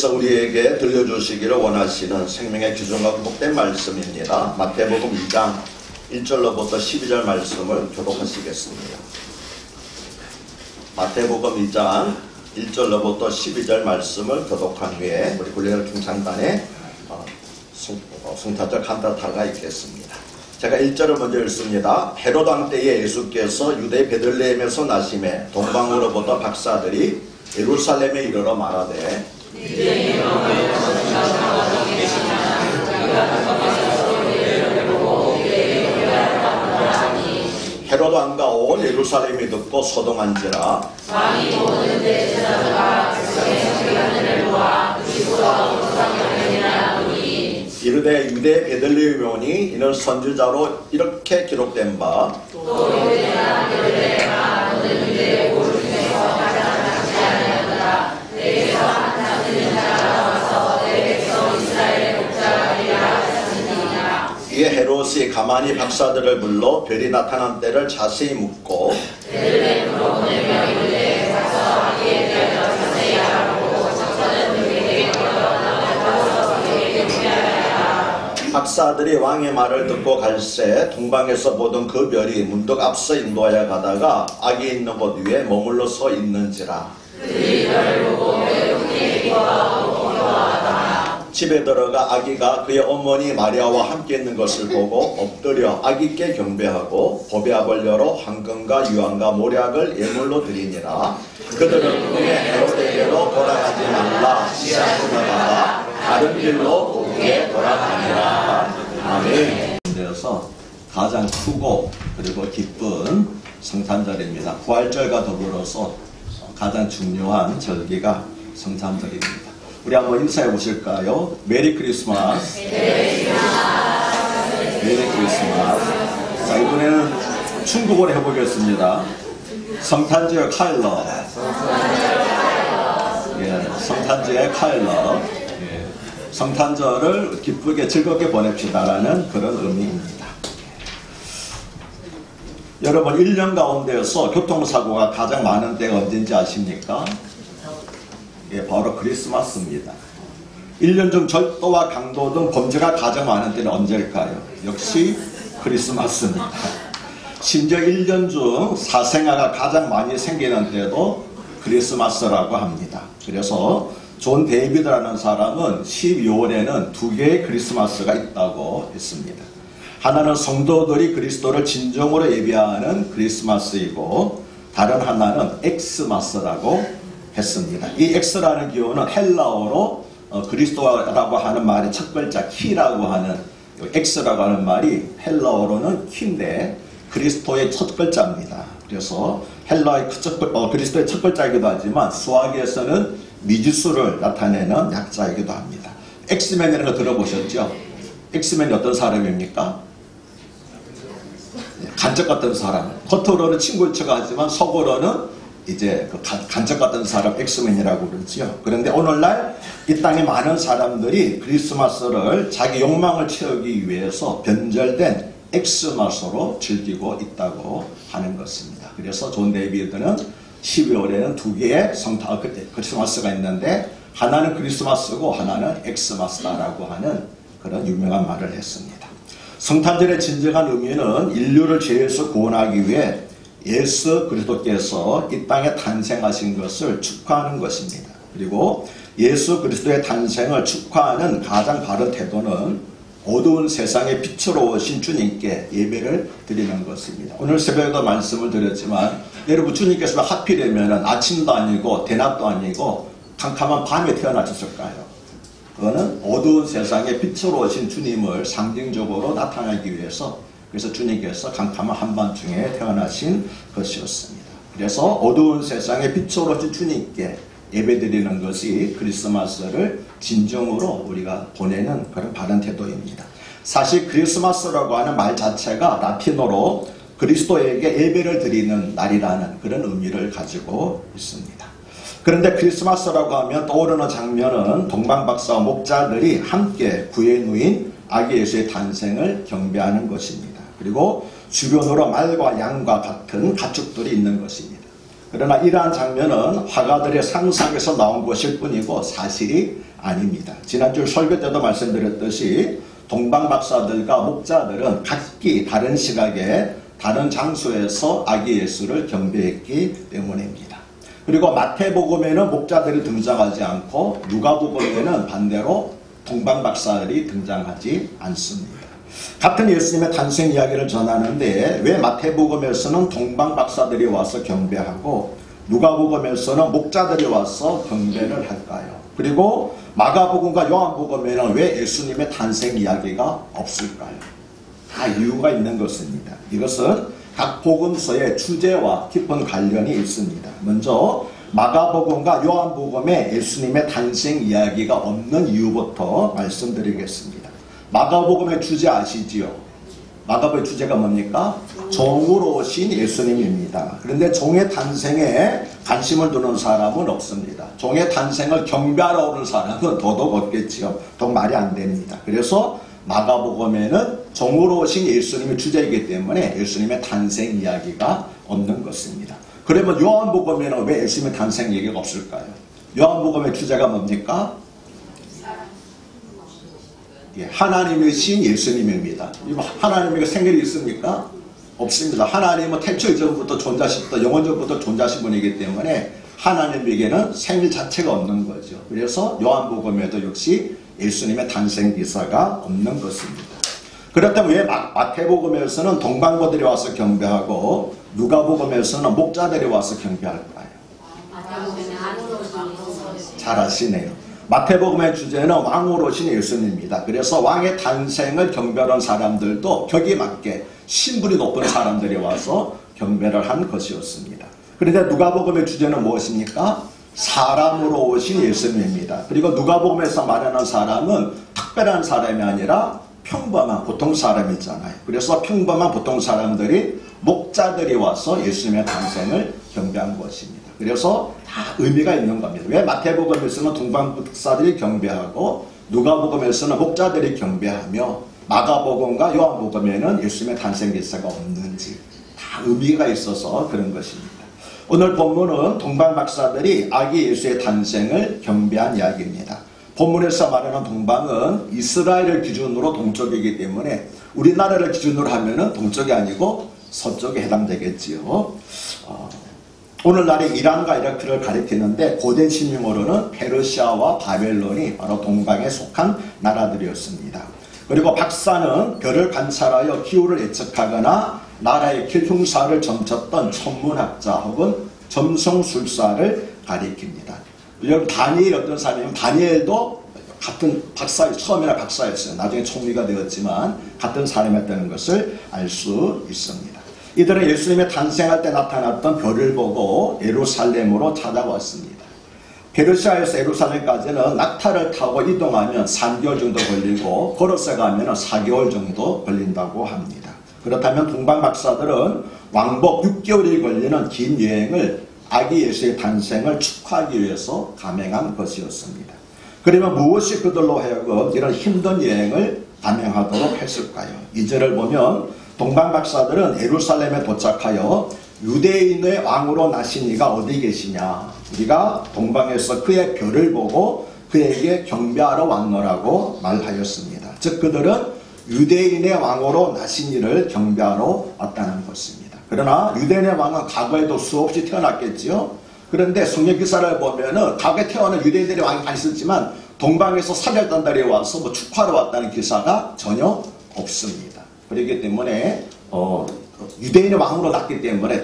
하나님께서 우리에게 들려주시기를 원하시는 생명의 기준과 복된 말씀입니다. 마태복음 2장 1절로부터 12절 말씀을 교독하시겠습니다. 마태복음 2장 1절로부터 12절 말씀을 교독한 후에 우리 굴리엘 중창단에 성탄절 칸타타가 있겠습니다. 제가 1절을 먼저 읽습니다. 헤롯 왕 때에 예수께서 유대 베들레헴에서 나심에 동방으로부터 박사들이 예루살렘에 이르러 말하되 헤롯 왕과 온 예루살렘이 듣고 소동한지라 왕이 모든 대제사장과 백성의 성기하는 보아 이르되 유대 베들레헴에 오니 이는 선지자로 이렇게 기록된 바 또 유대나 베들레헴아 너는 유대의 고을 중에서 가장 작지 아니하더라. 내게서 한탄하는 자가 와서 내 백성 이스라엘의 목자가 되리라 하시니라. 이에 헤롯이 가만히 박사들을 불러 별이 나타난 때를 자세히 묻고 베들레헴으로 보내며 이르되 가서 아기에 대하여 자세히 알아보고 적사는 그에게 나가서 그에게 구매하라. 박사들이 왕의 말을 듣고 갈새 동방에서 보던 그 별이 문득 앞서 인도하여 가다가 아기 있는 곳 위에 머물러 서 있는지라 그들이 별을 보고 매우 기뻐하고 기뻐하더라. 집에 들어가 아기가 그의 어머니 마리아와 함께 있는 것을 보고 엎드려 아기께 경배하고 법의 압을 열어 황금과 유황과 모략을 예물로 드리니라. 그들은 꿈에 헤롯에게로 돌아가지 말라 시작하다가 다른 길로 곧게 돌아가니라. 아멘. 되어서 가장 크고 그리고 기쁜 성탄절입니다. 부활절과 더불어서 가장 중요한 절기가 성탄절입니다. 우리 한번 인사해 보실까요? 메리 크리스마스. 메리 크리스마스. 자, 이번에는 중국어로 해보겠습니다. 성탄절 카일러. 예, 성탄절의 카일러. 예, 성탄절을 기쁘게 즐겁게 보냅시다라는 그런 의미입니다. 여러분 1년 가운데서 교통사고가 가장 많은 때가 언제인지 아십니까? 예, 바로 크리스마스입니다. 1년 중 절도와 강도 등 범죄가 가장 많은 때는 언제일까요? 역시 크리스마스입니다. 심지어 1년 중 사생아가 가장 많이 생기는 때도 크리스마스라고 합니다. 그래서 존 데이비드라는 사람은 12월에는 두 개의 크리스마스가 있다고 했습니다. 하나는 성도들이 그리스도를 진정으로 예배하는 크리스마스이고 다른 하나는 엑스마스라고 했습니다. 이 엑스라는 기호는 헬라어로 그리스도라고 하는 말의 첫 글자 키라고 하는 엑스라고 하는 말이 헬라어로는 키인데 그리스도의 첫 글자입니다. 그래서 헬라의 그리스도의 첫 글자이기도 하지만 수학에서는 미지수를 나타내는 약자이기도 합니다. 엑스맨이라는 거 들어보셨죠? 엑스맨이 어떤 사람입니까? 간첩 같은 사람. 겉으로는 친구인 척 하지만 속으로는 이제 그 간첩 같은 사람 엑스맨이라고 그러지요. 그런데 오늘날 이 땅에 많은 사람들이 크리스마스를 자기 욕망을 채우기 위해서 변절된 엑스마스로 즐기고 있다고 하는 것입니다. 그래서 존 데이비드는 12월에는 두 개의 크리스마스가 있는데 하나는 크리스마스고 하나는 엑스마스다라고 하는 그런 유명한 말을 했습니다. 성탄절의 진정한 의미는 인류를 죄에서 구원하기 위해 예수 그리스도께서 이 땅에 탄생하신 것을 축하하는 것입니다. 그리고 예수 그리스도의 탄생을 축하하는 가장 바른 태도는 어두운 세상의 빛으로 오신 주님께 예배를 드리는 것입니다. 오늘 새벽에도 말씀을 드렸지만 여러분 주님께서 하필이면 아침도 아니고 대낮도 아니고 캄캄한 밤에 태어나셨을까요? 그거는 어두운 세상의 빛으로 오신 주님을 상징적으로 나타내기 위해서 그래서 주님께서 캄캄한 한밤중에 태어나신 것이었습니다. 그래서 어두운 세상의 빛으로 오신 주님께 예배드리는 것이 크리스마스를 진정으로 우리가 보내는 그런 바른 태도입니다. 사실 크리스마스라고 하는 말 자체가 라틴어로 그리스도에게 예배를 드리는 날이라는 그런 의미를 가지고 있습니다. 그런데 크리스마스라고 하면 떠오르는 장면은 동방박사와 목자들이 함께 구에 누인 아기 예수의 탄생을 경배하는 것입니다. 그리고 주변으로 말과 양과 같은 가축들이 있는 것입니다. 그러나 이러한 장면은 화가들의 상상에서 나온 것일 뿐이고 사실이 아닙니다. 지난주 설교 때도 말씀드렸듯이 동방박사들과 목자들은 각기 다른 시각에 다른 장소에서 아기 예수를 경배했기 때문입니다. 그리고 마태복음에는 목자들이 등장하지 않고 누가복음에는 반대로 동방박사들이 등장하지 않습니다. 같은 예수님의 탄생 이야기를 전하는데 왜 마태복음에서는 동방박사들이 와서 경배하고 누가복음에서는 목자들이 와서 경배를 할까요? 그리고 마가복음과 요한복음에는 왜 예수님의 탄생 이야기가 없을까요? 다 이유가 있는 것입니다. 이것은 각 복음서의 주제와 깊은 관련이 있습니다. 먼저 마가복음과 요한복음에 예수님의 탄생 이야기가 없는 이유부터 말씀드리겠습니다. 마가복음의 주제 아시지요? 마가복음의 주제가 뭡니까? 종으로 오신 예수님입니다. 그런데 종의 탄생에 관심을 두는 사람은 없습니다. 종의 탄생을 경배하러 오는 사람은 더더욱 없겠지요. 더 말이 안 됩니다. 그래서 마가복음에는 종으로 오신 예수님이 주제이기 때문에 예수님의 탄생 이야기가 없는 것입니다. 그러면 요한복음에는 왜 예수님의 탄생 얘기가 없을까요? 요한복음의 주제가 뭡니까? 하나님이신 예수님입니다. 하나님에게 생일이 있습니까? 없습니다. 하나님은 태초 이전부터 존재하시부터 영원전부터 존재하신 분이기 때문에 하나님에게는 생일 자체가 없는 거죠. 그래서 요한복음에도 역시 예수님의 탄생 기사가 없는 것입니다. 그렇다면 왜 마태복음에서는 동방고들이 와서 경배하고 누가복음에서는 목자들이 와서 경배할까요? 잘 아시네요. 마태복음의 주제는 왕으로 오신 예수님입니다. 그래서 왕의 탄생을 경배하는 사람들도 격에 맞게 신분이 높은 사람들이 와서 경배를 한 것이었습니다. 그런데 누가복음의 주제는 무엇입니까? 사람으로 오신 예수님입니다. 그리고 누가복음에서 말하는 사람은 특별한 사람이 아니라 평범한 보통 사람이잖아요. 그래서 평범한 보통 사람들이 목자들이 와서 예수님의 탄생을 경배한 것입니다. 그래서 다 의미가 있는 겁니다. 왜 마태복음에서는 동방박사들이 경배하고 누가복음에서는 목자들이 경배하며 마가복음과 요한복음에는 예수님의 탄생 기사가 없는지 다 의미가 있어서 그런 것입니다. 오늘 본문은 동방박사들이 아기 예수의 탄생을 경배한 이야기입니다. 본문에서 말하는 동방은 이스라엘을 기준으로 동쪽이기 때문에 우리나라를 기준으로 하면은 동쪽이 아니고 서쪽에 해당되겠지요. 오늘날의 이란과 이라크를 가리키는데 고된 신명어로는 페르시아와 바벨론이 바로 동방에 속한 나라들이었습니다. 그리고 박사는 별을 관찰하여 기후를 예측하거나 나라의 길 흉사를 점쳤던 천문학자 혹은 점성술사를 가리킵니다. 여러분 다니엘 어떤 사람이냐면 다니엘도 같은 처음에는 박사였어요. 나중에 총리가 되었지만 같은 사람이었다는 것을 알 수 있습니다. 이들은 예수님의 탄생할 때 나타났던 별을 보고 예루살렘으로 찾아왔습니다. 페르시아에서 예루살렘까지는 낙타를 타고 이동하면 3개월 정도 걸리고 걸어서 가면 4개월 정도 걸린다고 합니다. 그렇다면 동방박사들은 왕복 6개월이 걸리는 긴 여행을 아기 예수의 탄생을 축하하기 위해서 감행한 것이었습니다. 그러면 무엇이 그들로 하여금 이런 힘든 여행을 감행하도록 했을까요? 2절을 보면 동방박사들은 예루살렘에 도착하여 유대인의 왕으로 나신 이가 어디 계시냐? 우리가 동방에서 그의 별을 보고 그에게 경배하러 왔노라고 말하였습니다. 즉 그들은 유대인의 왕으로 나신 이를 경배하러 왔다는 것입니다. 그러나 유대인의 왕은 과거에도 수없이 태어났겠지요. 그런데 성경 기사를 보면은 과거에 태어난 유대인들의 왕이 많이 있었지만 동방에서 사절단들이 와서 축하하러 왔다는 기사가 전혀 없습니다. 그렇기 때문에 유대인의 왕으로 났기 때문에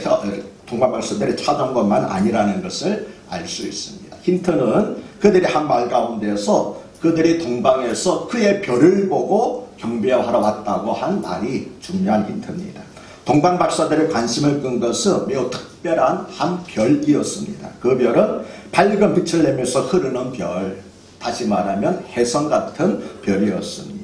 동방박사들이 찾아온 것만 아니라는 것을 알 수 있습니다. 힌트는 그들이 한 말 가운데서 그들이 동방에서 그의 별을 보고 경배하러 왔다고 한 말이 중요한 힌트입니다. 동방박사들의 관심을 끈 것은 매우 특별한 한 별이었습니다. 그 별은 밝은 빛을 내면서 흐르는 별, 다시 말하면 혜성 같은 별이었습니다.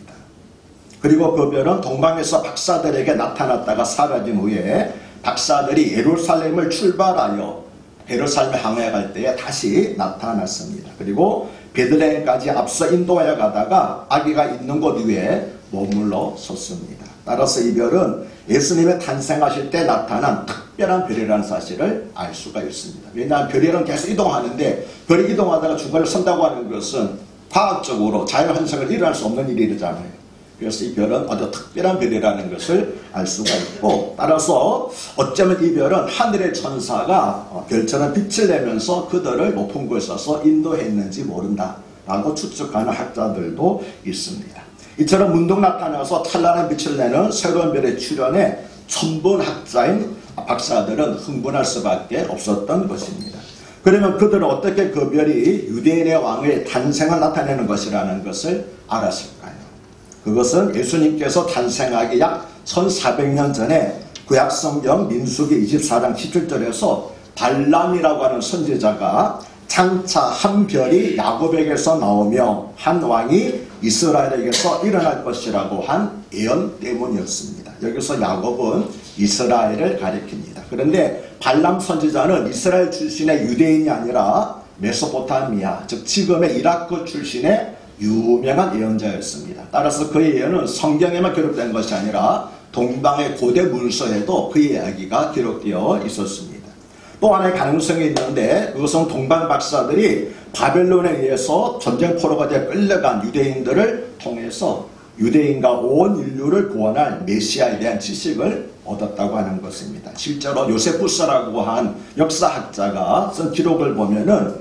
그리고 그 별은 동방에서 박사들에게 나타났다가 사라진 후에 박사들이 예루살렘을 출발하여 예루살렘에 항해 갈 때에 다시 나타났습니다. 그리고 베들레헴까지 앞서 인도하여 가다가 아기가 있는 곳 위에 머물러 섰습니다. 따라서 이 별은 예수님의 탄생하실 때 나타난 특별한 별이라는 사실을 알 수가 있습니다. 왜냐하면 별이는 계속 이동하는데 별이 이동하다가 중간에 선다고 하는 것은 과학적으로 자연현상을 일어날 수 없는 일이잖아요. 그래서 이 별은 아주 특별한 별이라는 것을 알 수가 있고, 따라서 어쩌면 이 별은 하늘의 천사가 별처럼 빛을 내면서 그들을 높은 곳에서 인도했는지 모른다 라고 추측하는 학자들도 있습니다. 이처럼 문득 나타나서 찬란한 빛을 내는 새로운 별의 출현에 천문학자인 박사들은 흥분할 수밖에 없었던 것입니다. 그러면 그들은 어떻게 그 별이 유대인의 왕의 탄생을 나타내는 것이라는 것을 알았을까요? 그것은 예수님께서 탄생하기 약 1400년 전에 구약성경 민수기 24장 17절에서 발람이라고 하는 선지자가 장차 한 별이 야곱에게서 나오며 한 왕이 이스라엘에게서 일어날 것이라고 한 예언 때문이었습니다. 여기서 야곱은 이스라엘을 가리킵니다. 그런데 발람 선지자는 이스라엘 출신의 유대인이 아니라 메소포타미아, 즉 지금의 이라크 출신의 유명한 예언자였습니다. 따라서 그의 예언은 성경에만 기록된 것이 아니라 동방의 고대 문서에도 그의 이야기가 기록되어 있었습니다. 또 하나의 가능성이 있는데, 그것은 동방 박사들이 바벨론에 의해서 전쟁포로가 되어 끌려간 유대인들을 통해서 유대인과 온 인류를 구원할 메시아에 대한 지식을 얻었다고 하는 것입니다. 실제로 요세푸스라고 한 역사학자가 쓴 기록을 보면은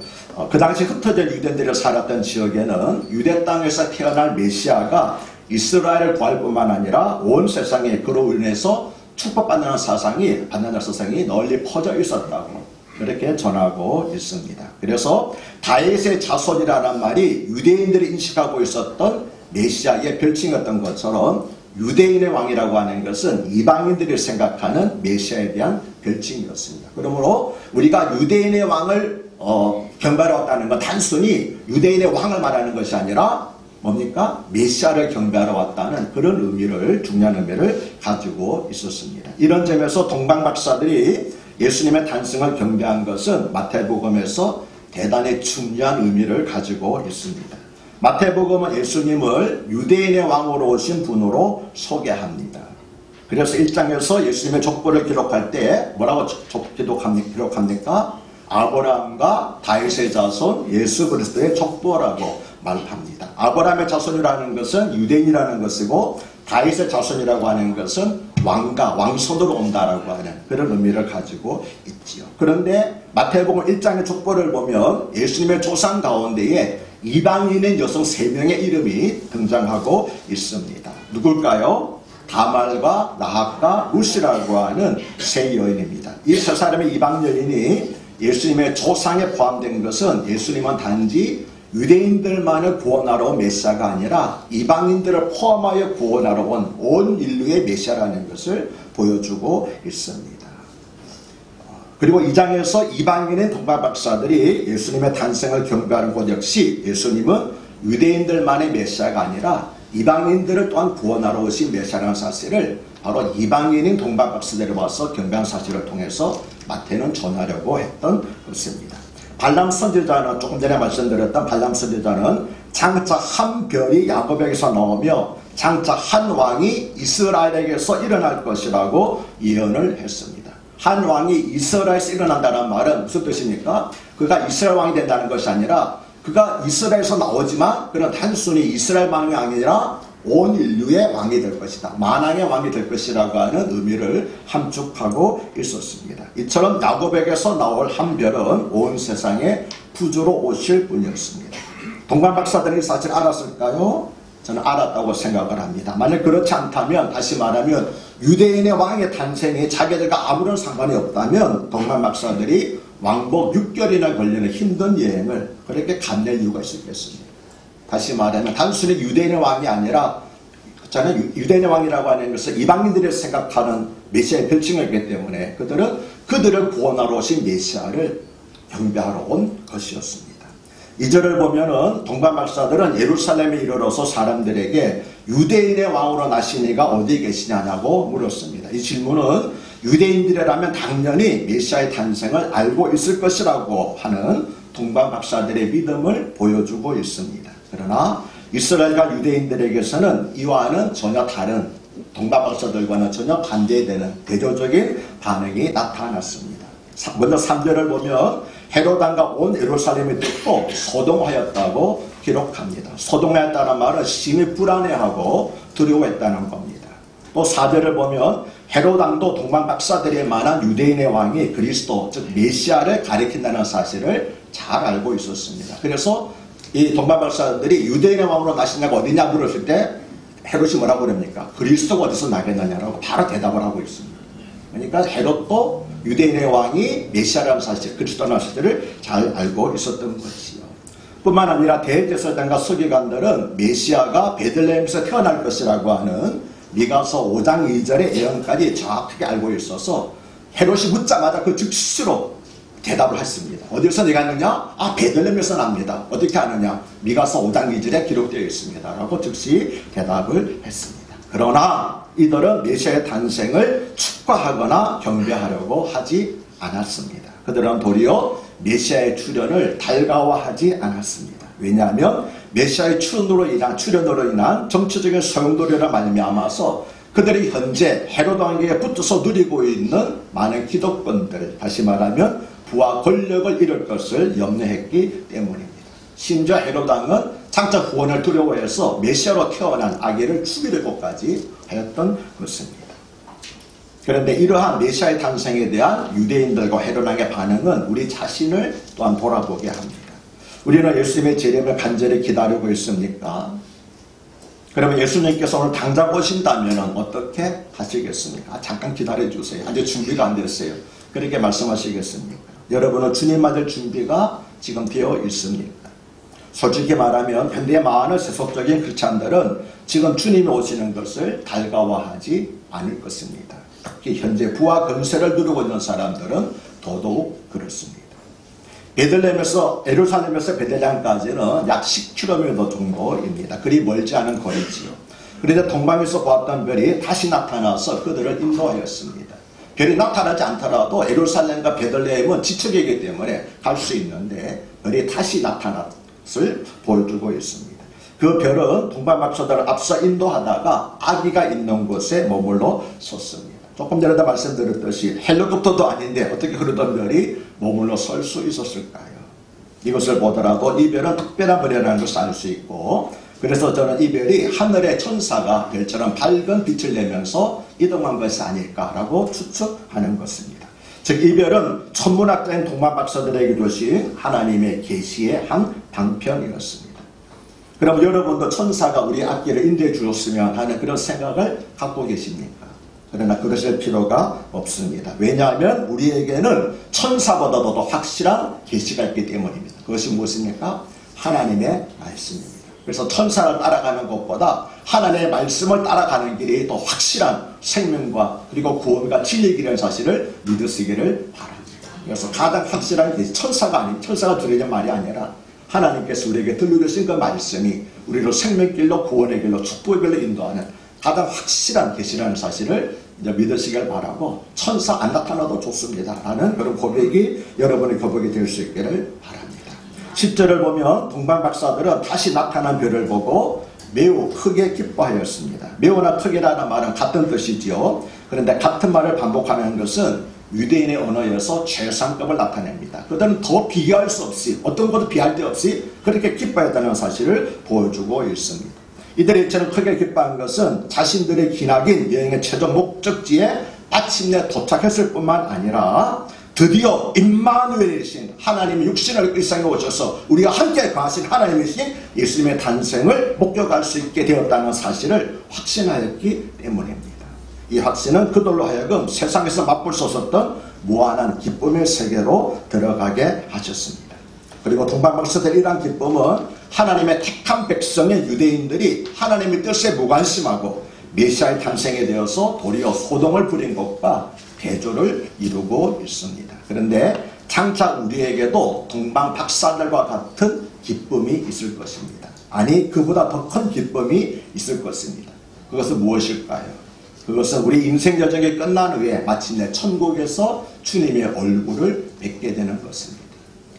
그 당시 흩어진 유대인들이 살았던 지역에는 유대 땅에서 태어날 메시아가 이스라엘을 구할 뿐만 아니라 온 세상에 그로 인해서 축복받는 사상이 널리 퍼져 있었다고 그렇게 전하고 있습니다. 그래서 다윗의 자손이라는 말이 유대인들이 인식하고 있었던 메시아의 별칭이었던 것처럼 유대인의 왕이라고 하는 것은 이방인들이 생각하는 메시아에 대한 별칭이었습니다. 그러므로 우리가 유대인의 왕을 경배하러 왔다는 건 단순히 유대인의 왕을 말하는 것이 아니라 뭡니까? 메시아를 경배하러 왔다는 그런 의미를, 중요한 의미를 가지고 있었습니다. 이런 점에서 동방 박사들이 예수님의 탄생을 경배한 것은 마태복음에서 대단히 중요한 의미를 가지고 있습니다. 마태복음은 예수님을 유대인의 왕으로 오신 분으로 소개합니다. 그래서 1장에서 예수님의 족보를 기록할 때 뭐라고 기록합니까? 아브라함과 다윗의 자손 예수 그리스도의 족보라고 말합니다. 아브라함의 자손이라는 것은 유대인이라는 것이고, 다윗의 자손이라고 하는 것은 왕손으로 온다라고 하는 그런 의미를 가지고 있지요. 그런데 마태복음 1장의 족보를 보면 예수님의 조상 가운데에 이방인인 여성 3명의 이름이 등장하고 있습니다. 누굴까요? 다말과 나학과 루시라고 하는 세 여인입니다. 이 세 사람의 이방 여인이 예수님의 조상에 포함된 것은 예수님은 단지 유대인들만을 구원하러 온 메시아가 아니라 이방인들을 포함하여 구원하러 온 온 인류의 메시아라는 것을 보여주고 있습니다. 그리고 2장에서 이방인의 동방 박사들이 예수님의 탄생을 경배하는 것 역시 예수님은 유대인들만의 메시아가 아니라 이방인들을 또한 구원하러 오신 메시아라는 사실을 바로 이방인인 동방 박사들이 와서 경배한 사실을 통해서 마태는 전하려고 했던 것입니다. 발람 선지자는, 조금 전에 말씀드렸던 발람 선지자는 장차 한 별이 야곱에게서 나오며 장차 한 왕이 이스라엘에게서 일어날 것이라고 예언을 했습니다. 한 왕이 이스라엘에서 일어난다는 말은 무슨 뜻입니까? 그가 이스라엘 왕이 된다는 것이 아니라 그가 이스라엘에서 나오지만 그는 단순히 이스라엘 왕이 아니라 온 인류의 왕이 될 것이다. 만왕의 왕이 될 것이라고 하는 의미를 함축하고 있었습니다. 이처럼 야곱에게서 나올 한 별은 온 세상에 구주로 오실 분이었습니다. 동방 박사들이 사실 알았을까요? 저는 알았다고 생각을 합니다. 만약 그렇지 않다면, 다시 말하면 유대인의 왕의 탄생이 자기들과 아무런 상관이 없다면 동방 박사들이 왕복 6개월이나 걸리는 힘든 여행을 그렇게 감낼 이유가 있었겠습니다. 다시 말하면 단순히 유대인의 왕이 아니라, 저는 유대인의 왕이라고 하는 것은 이방인들이 생각하는 메시아의 별칭이기 때문에 그들을 구원하러 오신 메시아를 경배하러 온 것이었습니다. 2절을 보면은 동방 박사들은 예루살렘에 이르러서 사람들에게 유대인의 왕으로 나신 이가 어디 계시냐고 물었습니다. 이 질문은 유대인들이라면 당연히 메시아의 탄생을 알고 있을 것이라고 하는 동방 박사들의 믿음을 보여주고 있습니다. 그러나 이스라엘과 유대인들에게서는 이와는 전혀 다른 동방박사들과는 전혀 반대되는 대조적인 반응이 나타났습니다. 먼저 3절을 보면 헤롯 왕과 온 예루살렘이 듣고 소동하였다고 기록합니다. 소동하였다는 말은 심히 불안해하고 두려워했다는 겁니다. 또 4절을 보면 헤롯 왕도 동방박사들에 만한 유대인의 왕이 그리스도 즉 메시아를 가리킨다는 사실을 잘 알고 있었습니다. 그래서 이 동방박사들이 유대인의 왕으로 나시냐가 어디냐 물었을 때 헤롯이 뭐라고 그럽니까? 그리스도가 어디서 나겠느냐라고 바로 대답을 하고 있습니다. 그러니까 헤롯도 유대인의 왕이 메시아라는 사실, 그리스도라는 사실을 잘 알고 있었던 것이요. 뿐만 아니라 대제사장과 서기관들은 메시아가 베들레헴에서 태어날 것이라고 하는 미가서 5장 2절의 예언까지 정확하게 알고 있어서 헤롯이 묻자마자 그 즉시로 대답을 했습니다. 어디서 내가 있느냐? 아, 베들레헴에서 납니다. 어떻게 아느냐? 미가서 5장 2절에 기록되어 있습니다. 라고 즉시 대답을 했습니다. 그러나 이들은 메시아의 탄생을 축하하거나 경배하려고 하지 않았습니다. 그들은 도리어 메시아의 출현을 달가워하지 않았습니다. 왜냐하면 메시아의 출현으로 인한 정치적인 소용돌이라 말미암아서 그들이 현재 헤롯 왕에게 붙어서 누리고 있는 많은 기득권들, 다시 말하면 부와 권력을 잃을 것을 염려했기 때문입니다. 심지어 헤롯 왕은 장차 구원을 두려워해서 메시아로 태어난 아기를 죽이려고까지 하였던 것입니다. 그런데 이러한 메시아의 탄생에 대한 유대인들과 헤롯 왕의 반응은 우리 자신을 또한 돌아보게 합니다. 우리는 예수님의 재림을 간절히 기다리고 있습니까? 그러면 예수님께서 오늘 당장 오신다면 어떻게 하시겠습니까? 잠깐 기다려주세요. 아직 준비가 안 됐어요. 그렇게 말씀하시겠습니까? 여러분은 주님 맞을 준비가 지금 되어 있습니까? 솔직히 말하면 현대의 많은 세속적인 크리스찬들은 지금 주님이 오시는 것을 달가워하지 않을 것입니다. 특히 현재 부와 권세를 누리고 있는 사람들은 더더욱 그렇습니다. 베들레헴에서 예루살렘에서 베들레헴까지는 약 10km 정도입니다. 그리 멀지 않은 거리지요. 그런데 동방에서 보았던 별이 다시 나타나서 그들을 인도하였습니다. 별이 나타나지 않더라도 예루살렘과 베들레헴은 지척이기 때문에 갈 수 있는데 별이 다시 나타났을 보여주고 있습니다. 그 별은 동방박사들을 앞서 인도하다가 아기가 있는 곳에 머물러 섰습니다. 조금 전에도 말씀드렸듯이 헬리콥터도 아닌데 어떻게 흐르던 별이 머물러 설 수 있었을까요? 이것을 보더라도 이 별은 특별한 별이라는 것을 알 수 있고, 그래서 저는 이 별이 하늘의 천사가 별처럼 밝은 빛을 내면서 이동한 것이 아닐까라고 추측하는 것입니다. 즉 이 별은 천문학자인 동방박사들에게 주신 하나님의 계시의 한 방편이었습니다. 그럼 여러분도 천사가 우리 앞길을 인도해 주었으면 하는 그런 생각을 갖고 계십니까? 그러나 그러실 필요가 없습니다. 왜냐하면 우리에게는 천사보다도 더 확실한 계시가 있기 때문입니다. 그것이 무엇입니까? 하나님의 말씀입니다. 그래서 천사를 따라가는 것보다 하나님의 말씀을 따라가는 길이 더 확실한 생명과 그리고 구원과 진리의 길이라는 사실을 믿으시기를 바랍니다. 그래서 가장 확실한 계시, 천사가 들리는 말이 아니라 하나님께서 우리에게 들려주신 그 말씀이 우리를 생명길로 구원의 길로 축복의 길로 인도하는 가장 확실한 계시라는 사실을 이제 믿으시길 바라고, 천사 안 나타나도 좋습니다 라는 그런 고백이 여러분의 고백이 될 수 있기를 바랍니다. 10절을 보면 동방박사들은 다시 나타난 별을 보고 매우 크게 기뻐하였습니다. 매우나 크게라는 말은 같은 뜻이지요. 그런데 같은 말을 반복하는 것은 유대인의 언어에서 최상급을 나타냅니다. 그들은 더 비교할 수 없이, 어떤 것도 비할 데 없이 그렇게 기뻐했다는 사실을 보여주고 있습니다. 이들이 이처럼 크게 기뻐한 것은 자신들의 기나긴 여행의 최종 목적지에 마침내 도착했을 뿐만 아니라 드디어 임마누엘이신 하나님이 육신을 일상에 오셔서 우리가 함께 거하신 하나님이신 예수님의 탄생을 목격할 수 있게 되었다는 사실을 확신하였기 때문입니다. 이 확신은 그들로 하여금 세상에서 맛볼 수 없었던 무한한 기쁨의 세계로 들어가게 하셨습니다. 그리고 동방박사들의 이러한 기쁨은 하나님의 택한 백성의 유대인들이 하나님의 뜻에 무관심하고 메시아의 탄생에 대해서 도리어 소동을 부린 것과 대조를 이루고 있습니다. 그런데 장차 우리에게도 동방박사들과 같은 기쁨이 있을 것입니다. 아니, 그보다 더 큰 기쁨이 있을 것입니다. 그것은 무엇일까요? 그것은 우리 인생 여정이 끝난 후에 마침내 천국에서 주님의 얼굴을 뵙게 되는 것입니다.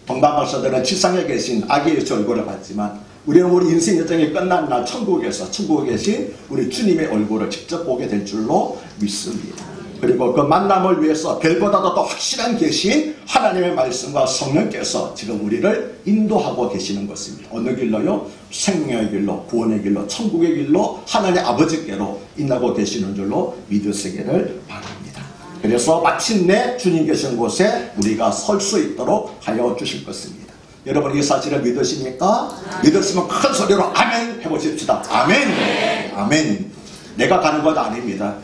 동방박사들은 지상에 계신 아기 예수 얼굴을 봤지만 우리는 우리 인생 여정이 끝난 날 천국에서 천국에 계신 우리 주님의 얼굴을 직접 보게 될 줄로 믿습니다. 그리고 그 만남을 위해서 별보다도 더 확실한 계신 하나님의 말씀과 성령께서 지금 우리를 인도하고 계시는 것입니다. 어느 길로요? 생명의 길로, 구원의 길로, 천국의 길로, 하나님 아버지께로 인도하고 계시는 줄로 믿으시기를 바랍니다. 그래서 마침내 주님 계신 곳에 우리가 설 수 있도록 하여 주실 것입니다. 여러분 이 사실을 믿으십니까? 믿으시면 큰 소리로 아멘 해보십시다. 아멘. 아멘. 내가 가는 것 아닙니다.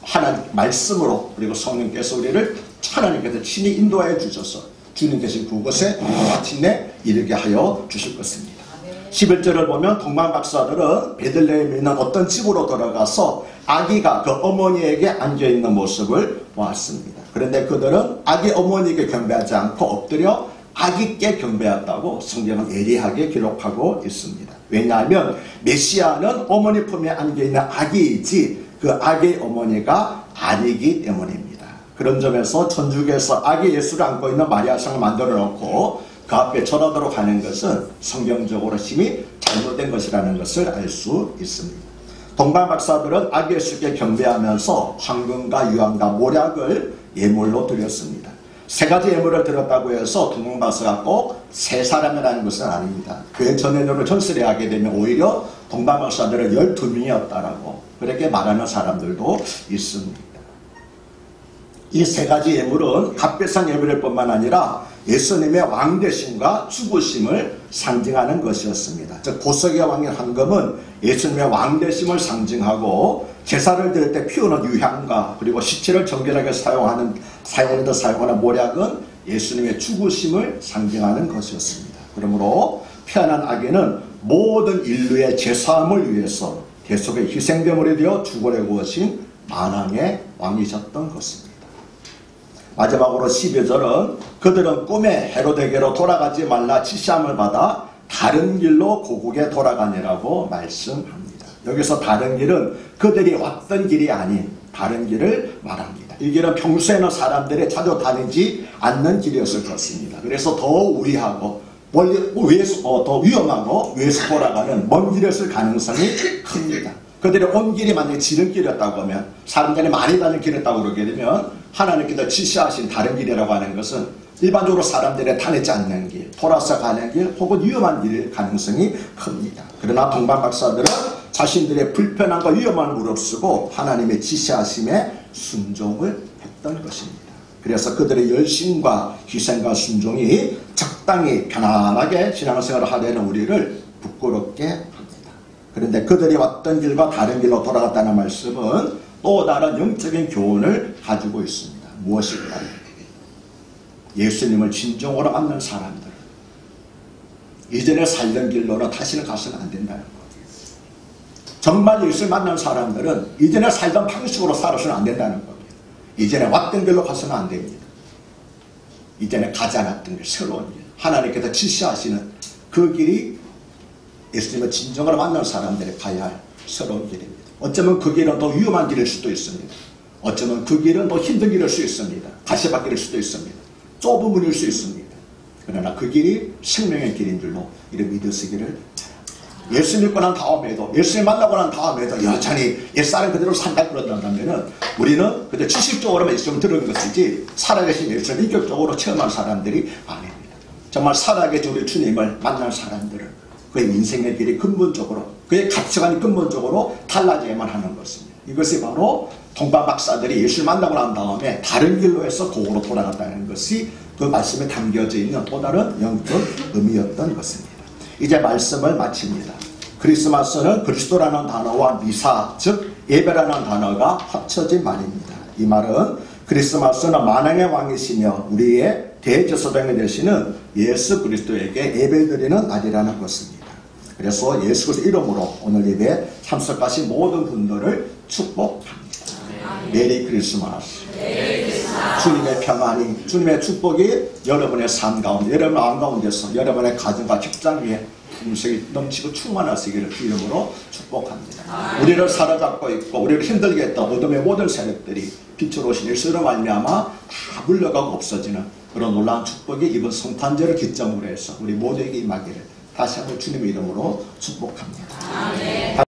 하나님 말씀으로 그리고 성령께서 우리를 하나님께서 친히 인도하여 주셔서 주님 계신 그곳에 마침내 이르게 하여 주실 것입니다. 11절을 보면 동방 박사들은 베들레헴에 있는 어떤 집으로 들어가서 아기가 그 어머니에게 앉아있는 모습을 보았습니다. 그런데 그들은 아기 어머니에게 경배하지 않고 엎드려 아기께 경배했다고 성경은 예리하게 기록하고 있습니다. 왜냐하면 메시아는 어머니 품에 안겨있는 아기이지 그 아기의 어머니가 아니기 때문입니다. 그런 점에서 천주교에서 아기 예수를 안고 있는 마리아상을 만들어 놓고 그 앞에 절하도록 하는 것은 성경적으로 심히 잘못된 것이라는 것을 알 수 있습니다. 동방 박사들은 아기 예수께 경배하면서 황금과 유황과 모략을 예물로 드렸습니다. 세 가지 예물을 드렸다고 해서 동방 박사가 꼭 세 사람이라는 것은 아닙니다. 교회 전회적으로 전설을 하게 되면 오히려 동방 박사들은 12명이었다라고 그렇게 말하는 사람들도 있습니다. 이 세 가지 예물은 값비싼 예물일 뿐만 아니라 예수님의 왕되심과 죽으심을 상징하는 것이었습니다. 즉 보석의 왕인 황금은 예수님의 왕되심을 상징하고 제사를 드릴 때 피우는 유향과 그리고 시체를 정결하게 사용하는 모략은 예수님의 죽으심을 상징하는 것이었습니다. 그러므로 태어난 아기는 모든 인류의 제사함을 위해서 계속의 희생제물이 되어 죽으려고 오신 만왕의 왕이셨던 것입니다. 마지막으로 12절은 그들은 꿈에 헤로데게로 돌아가지 말라 지시함을 받아 다른 길로 고국에 돌아가니라고 말씀합니다. 여기서 다른 길은 그들이 왔던 길이 아닌 다른 길을 말합니다. 이 길은 평소에는 사람들이 자주 다니지 않는 길이었을 것입니다. 그래서 더 우리하고 더 위험하고 위에서 돌아가는 먼 길이었을 가능성이 큽니다. 그들이 온 길이 만약에 지름길이었다고 하면 사람들이 많이 다니는 길이었다고 그러게 되면 하나님께서 지시하신 다른 길이라고 하는 것은 일반적으로 사람들이 다니지 않는 길, 돌아서 가는 길 혹은 위험한 길일 가능성이 큽니다. 그러나 동방 박사들은 자신들의 불편함과 위험함을 무릅쓰고 하나님의 지시하심에 순종을 했던 것입니다. 그래서 그들의 열심과 희생과 순종이 적당히 편안하게 신앙생활을 하려는 우리를 부끄럽게 합니다. 그런데 그들이 왔던 길과 다른 길로 돌아갔다는 말씀은 또 다른 영적인 교훈을 가지고 있습니다. 무엇일까요? 예수님을 진정으로 만난 사람들, 이전에 살던 길로는 다시는 가서는 안 된다는 것. 정말 예수를 만난 사람들은 이전에 살던 방식으로 살아서는 안 된다는 겁니다. 이전에 왔던 길로 가서는 안 됩니다. 이전에 가지 않았던 길, 새로운 길, 하나님께서 지시하시는 그 길이 예수님을 진정으로 만난 사람들이 가야 할 새로운 길입니다. 어쩌면 그 길은 더 위험한 길일 수도 있습니다. 어쩌면 그 길은 더 힘든 길일 수 있습니다. 가시밭길일 수도 있습니다. 좁은 문일 수 있습니다. 그러나 그 길이 생명의 길인 줄로 이를 믿으시기를. 예수 믿고 난 다음에도, 예수님 만나고 난 다음에도 여전히 옛사람 그대로 산다 그런다면 우리는 그저 지식적으로만 예수님 들은 것이지 살아계신 예수님 인격적으로 체험한 사람들이 아닙니다. 정말 살아계신 우리 주님을 만난 사람들은 그의 인생의 길이 근본적으로, 그의 가치관이 근본적으로 달라져야만 하는 것입니다. 이것이 바로 동방 박사들이 예수를 만나고 난 다음에 다른 길로 해서 고국으로 돌아갔다는 것이 그 말씀에 담겨져 있는 또 다른 영적 의미였던 것입니다. 이제 말씀을 마칩니다. 크리스마스는 그리스도라는 단어와 미사, 즉 예배라는 단어가 합쳐진 말입니다. 이 말은 크리스마스는 만왕의 왕이시며 우리의 대제사장이 되시는 예수 그리스도에게 예배드리는 날이라는 것입니다. 그래서 예수 그리스도 이름으로 오늘 예배에 참석하신 모든 분들을 축복합니다. 메리 크리스마스. 주님의 평안이, 주님의 축복이 여러분의 삶 가운데, 여러분의 마음 가운데서 여러분의 가정과 직장 위에 음식이 넘치고 충만하시기를 이름으로 축복합니다. 우리를 사로잡고 있고 우리를 힘들게 했던 어둠의 모든 세력들이 빛으로 오신 예수로 말미암아 다 물러가고 없어지는 그런 놀라운 축복이 이번 성탄절을 기점으로 해서 우리 모두에게 임하기를 다시 한번 주님의 이름으로 축복합니다. 아멘.